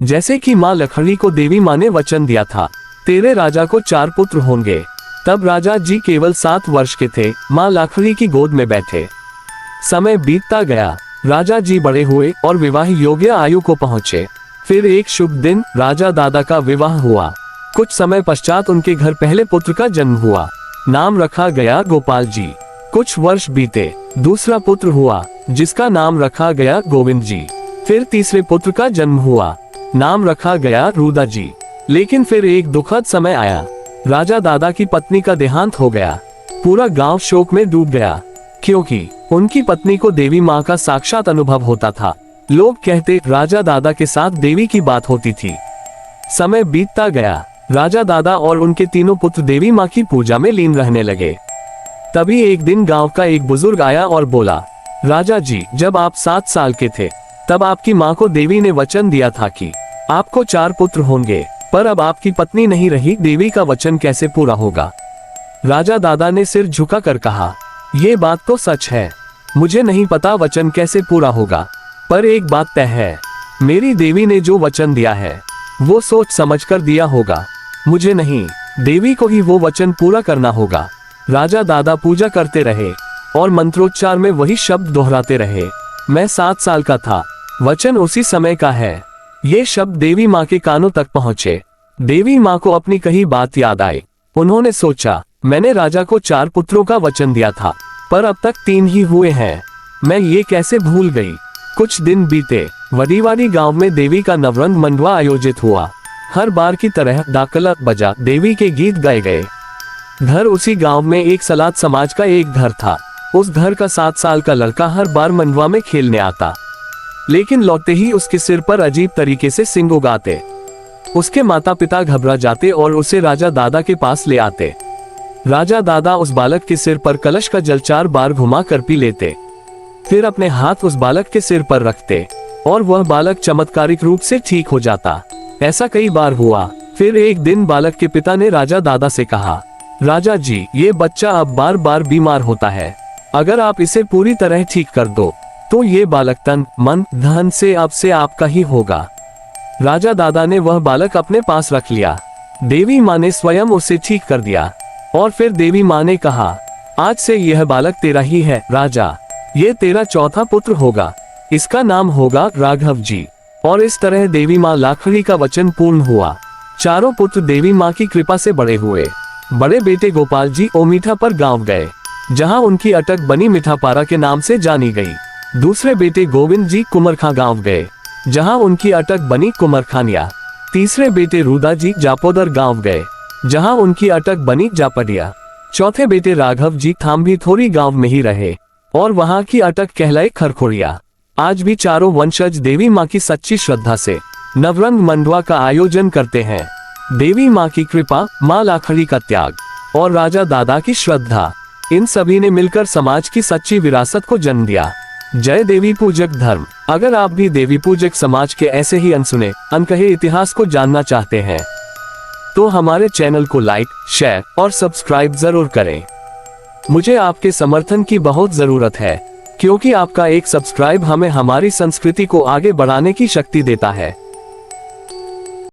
जैसे कि माँ लखड़ी को देवी माँ ने वचन दिया था, तेरे राजा को 4 पुत्र होंगे। तब राजा जी केवल 7 वर्ष के थे, माँ लखड़ी की गोद में बैठे। समय बीतता गया, राजा जी बड़े हुए और विवाह योग्य आयु को पहुँचे। फिर एक शुभ दिन राजा दादा का विवाह हुआ। कुछ समय पश्चात उनके घर पहले पुत्र का जन्म हुआ। नाम रखा गया गोपाल जी। कुछ वर्ष बीते, दूसरा पुत्र हुआ जिसका नाम रखा गया गोविंद जी। फिर तीसरे पुत्र का जन्म हुआ, नाम रखा गया रुदा जी। लेकिन फिर एक दुखद समय आया, राजा दादा की पत्नी का देहांत हो गया। पूरा गांव शोक में डूब गया, क्योंकि उनकी पत्नी को देवी माँ का साक्षात अनुभव होता था। लोग कहते राजा दादा के साथ देवी की बात होती थी। समय बीतता गया, राजा दादा और उनके तीनों पुत्र देवी माँ की पूजा में लीन रहने लगे। तभी एक दिन गांव का एक बुजुर्ग आया और बोला, राजा जी, जब आप 7 साल के थे तब आपकी माँ को देवी ने वचन दिया था कि आपको 4 पुत्र होंगे, पर अब आपकी पत्नी नहीं रही, देवी का वचन कैसे पूरा होगा? राजा दादा ने सिर झुकाकर कहा, ये बात तो सच है, मुझे नहीं पता वचन कैसे पूरा होगा, पर एक बात तय है, मेरी देवी ने जो वचन दिया है वो सोच समझकर दिया होगा। मुझे नहीं, देवी को ही वो वचन पूरा करना होगा। राजा दादा पूजा करते रहे और मंत्रोच्चार में वही शब्द दोहराते रहे। मैं 7 साल का था, वचन उसी समय का है। ये शब्द देवी माँ के कानों तक पहुँचे। देवी माँ को अपनी कही बात याद आई। उन्होंने सोचा, मैंने राजा को 4 पुत्रों का वचन दिया था, पर अब तक 3 ही हुए हैं, मैं ये कैसे भूल गई? कुछ दिन बीते, वडीवाड़ी गांव में देवी का नवरंग मंडवा आयोजित हुआ। हर बार की तरह डाकला बजा, देवी के गीत गाए गए। घर उसी गांव में एक सलात समाज का एक घर था। उस घर का 7 साल का लड़का हर बार मंडवा में खेलने आता, लेकिन लौटते ही उसके सिर पर अजीब तरीके से सिंग उगाते। उसके माता पिता घबरा जाते और उसे राजा दादा के पास ले आते। राजा दादा उस बालक के सिर पर कलश का जल 4 बार घुमा कर पी लेते, फिर अपने हाथ उस बालक के सिर पर रखते और वह बालक चमत्कारिक रूप से ठीक हो जाता। ऐसा कई बार हुआ। फिर एक दिन बालक के पिता ने राजा दादा से कहा, राजा जी, ये बच्चा अब बार बार बीमार होता है, अगर आप इसे पूरी तरह ठीक कर दो तो ये बालक तन मन धन से अब से आपका ही होगा। राजा दादा ने वह बालक अपने पास रख लिया। देवी माँ ने स्वयं उसे ठीक कर दिया और फिर देवी माँ ने कहा, आज से यह बालक तेरा ही है राजा, ये तेरा 4था पुत्र होगा, इसका नाम होगा राघव जी। और इस तरह देवी माँ लखड़ी का वचन पूर्ण हुआ। चारों पुत्र देवी माँ की कृपा से बड़े हुए। बड़े बेटे गोपाल जी ओमीठा पर गांव गए, जहां उनकी अटक बनी मिठापारा के नाम से जानी गई। दूसरे बेटे गोविंद जी कुमरखा गांव गए, जहां उनकी अटक बनी कुमरखानिया। तीसरे बेटे रुदा जी जापोदर गांव गए, जहां उनकी अटक बनी जापडिया। चौथे बेटे राघव जी थाम्भी थोड़ी गांव में ही रहे और वहां की अटक कहलाई खरखोड़िया। आज भी चारों वंशज देवी माँ की सच्ची श्रद्धा से नवरंग मंडवा का आयोजन करते हैं। देवी माँ की कृपा, माँ लखड़ी का त्याग और राजा दादा की श्रद्धा, इन सभी ने मिलकर समाज की सच्ची विरासत को जन्म दिया। जय देवी पूजक धर्म। अगर आप भी देवी पूजक समाज के ऐसे ही अनसुने अनकहे इतिहास को जानना चाहते हैं तो हमारे चैनल को लाइक, शेयर और सब्सक्राइब जरूर करें। मुझे आपके समर्थन की बहुत जरूरत है, क्योंकि आपका एक सब्सक्राइब हमें हमारी संस्कृति को आगे बढ़ाने की शक्ति देता है।